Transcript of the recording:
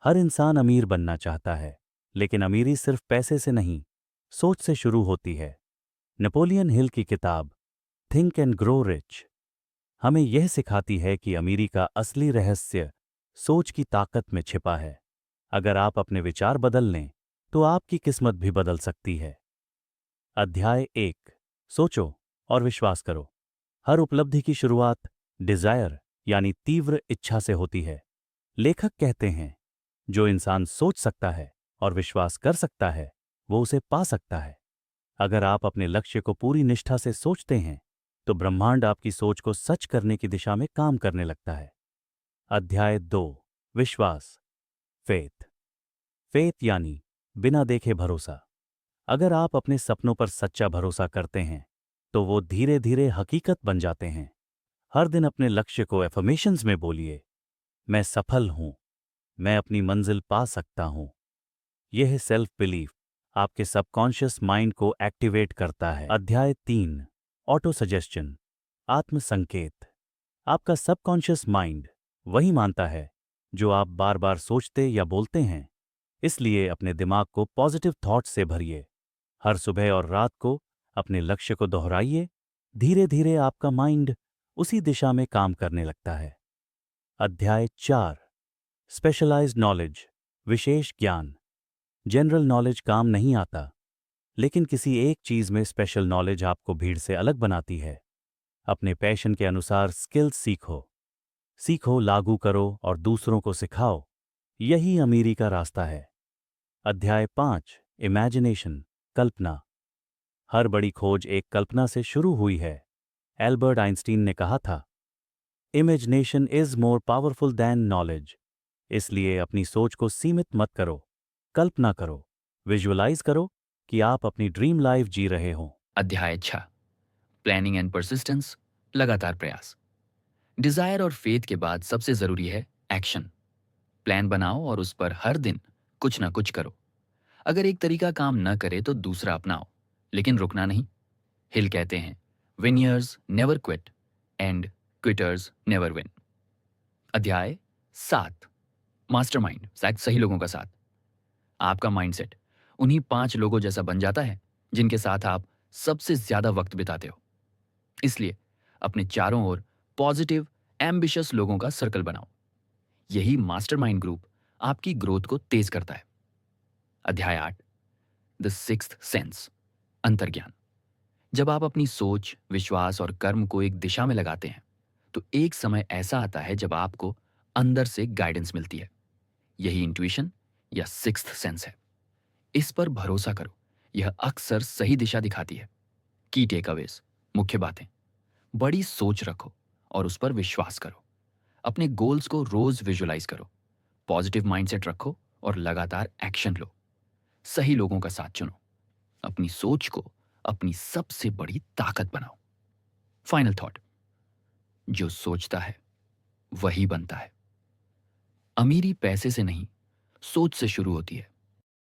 हर इंसान अमीर बनना चाहता है, लेकिन अमीरी सिर्फ पैसे से नहीं, सोच से शुरू होती है। नेपोलियन हिल की किताब थिंक एंड ग्रो रिच हमें यह सिखाती है कि अमीरी का असली रहस्य सोच की ताकत में छिपा है। अगर आप अपने विचार बदल लें, तो आपकी किस्मत भी बदल सकती है। अध्याय 1। सोचो और विश्वास करो। हर उपलब्धि की शुरुआत डिजायर यानी तीव्र इच्छा से होती है। लेखक कहते हैं, जो इंसान सोच सकता है और विश्वास कर सकता है, वो उसे पा सकता है। अगर आप अपने लक्ष्य को पूरी निष्ठा से सोचते हैं, तो ब्रह्मांड आपकी सोच को सच करने की दिशा में काम करने लगता है। अध्याय 2। विश्वास फेथ। फेथ यानी बिना देखे भरोसा। अगर आप अपने सपनों पर सच्चा भरोसा करते हैं, तो वो धीरे धीरे हकीकत बन जाते हैं। हर दिन अपने लक्ष्य को एफर्मेशंस में बोलिए। मैं सफल हूं, मैं अपनी मंजिल पा सकता हूं। यह सेल्फ बिलीफ आपके सबकॉन्शियस माइंड को एक्टिवेट करता है। अध्याय 3। ऑटो सजेशन आत्म संकेत। आपका सबकॉन्शियस माइंड वही मानता है जो आप बार बार सोचते या बोलते हैं। इसलिए अपने दिमाग को पॉजिटिव थॉट्स से भरिए। हर सुबह और रात को अपने लक्ष्य को दोहराइए। धीरे धीरे आपका माइंड उसी दिशा में काम करने लगता है। अध्याय 4। स्पेशलाइज्ड नॉलेज विशेष ज्ञान। जनरल नॉलेज काम नहीं आता, लेकिन किसी एक चीज में स्पेशल नॉलेज आपको भीड़ से अलग बनाती है। अपने पैशन के अनुसार स्किल्स सीखो। सीखो, लागू करो और दूसरों को सिखाओ। यही अमीरी का रास्ता है। अध्याय 5। इमेजिनेशन कल्पना। हर बड़ी खोज एक कल्पना से शुरू हुई है। एल्बर्ट आइंस्टीन ने कहा था, imagination is more powerful then knowledge. इसलिए अपनी सोच को सीमित मत करो। कल्पना करो, विजुअलाइज करो कि आप अपनी ड्रीम लाइफ जी रहे हो। अध्याय 6। प्लानिंग एंड परसिस्टेंस, लगातार प्रयास। डिजायर और फेथ के बाद सबसे जरूरी है एक्शन। प्लान बनाओ और उस पर हर दिन कुछ ना कुछ करो। अगर एक तरीका काम न करे तो दूसरा अपनाओ, लेकिन रुकना नहीं। हिल कहते हैं, veneers never quit and quitters never win. अध्याय 7। मास्टरमाइंड, शायद सही लोगों का साथ। आपका माइंडसेट उन्हीं 5 लोगों जैसा बन जाता है जिनके साथ आप सबसे ज्यादा वक्त बिताते हो। इसलिए अपने चारों ओर पॉजिटिव, एम्बिशियस लोगों का सर्कल बनाओ। यही मास्टरमाइंड ग्रुप आपकी ग्रोथ को तेज करता है। अध्याय 8। द सिक्स्थ सेंस, अंतर्ज्ञान। जब आप अपनी सोच, विश्वास और कर्म को एक दिशा में लगाते हैं, तो एक समय ऐसा आता है जब आपको अंदर से गाइडेंस मिलती है। यही इंट्यूशन या सिक्स्थ सेंस है। इस पर भरोसा करो, यह अक्सर सही दिशा दिखाती है। की टेकअवेज, मुख्य बातें। बड़ी सोच रखो और उस पर विश्वास करो। अपने गोल्स को रोज विजुलाइज करो। पॉजिटिव माइंडसेट रखो और लगातार एक्शन लो। सही लोगों का साथ चुनो। अपनी सोच को अपनी सबसे बड़ी ताकत बनाओ। फाइनल थॉट, जो सोचता है वही बनता है। अमीरी पैसे से नहीं, सोच से शुरू होती है।